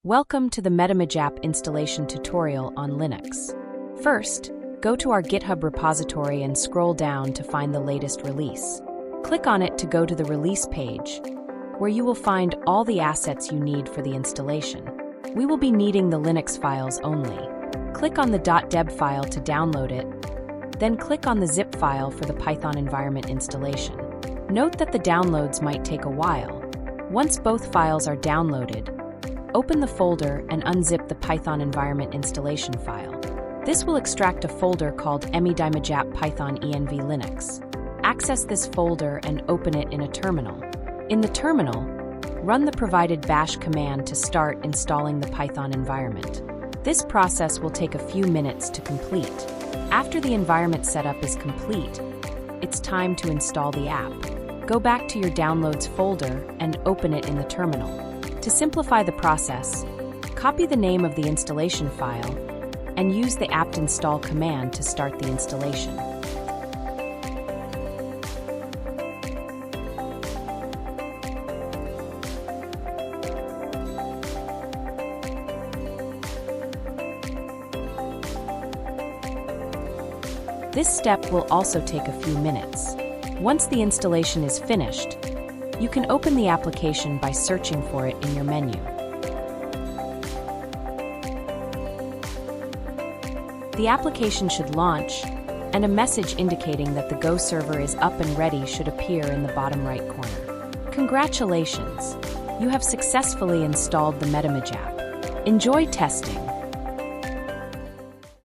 Welcome to the MEDiml-app installation tutorial on Linux. First, go to our GitHub repository and scroll down to find the latest release. Click on it to go to the release page, where you will find all the assets you need for the installation. We will be needing the Linux files only. Click on the .deb file to download it, then click on the zip file for the Python environment installation. Note that the downloads might take a while. Once both files are downloaded, open the folder and unzip the Python environment installation file. This will extract a folder called MEDiml-app Python env Linux. Access this folder and open it in a terminal. In the terminal, run the provided bash command to start installing the Python environment. This process will take a few minutes to complete. After the environment setup is complete, it's time to install the app. Go back to your Downloads folder and open it in the terminal. To simplify the process, copy the name of the installation file and use the apt install command to start the installation. This step will also take a few minutes. Once the installation is finished, you can open the application by searching for it in your menu. The application should launch, and a message indicating that the Go server is up and ready should appear in the bottom right corner. Congratulations! You have successfully installed the MEDiml-app. Enjoy testing!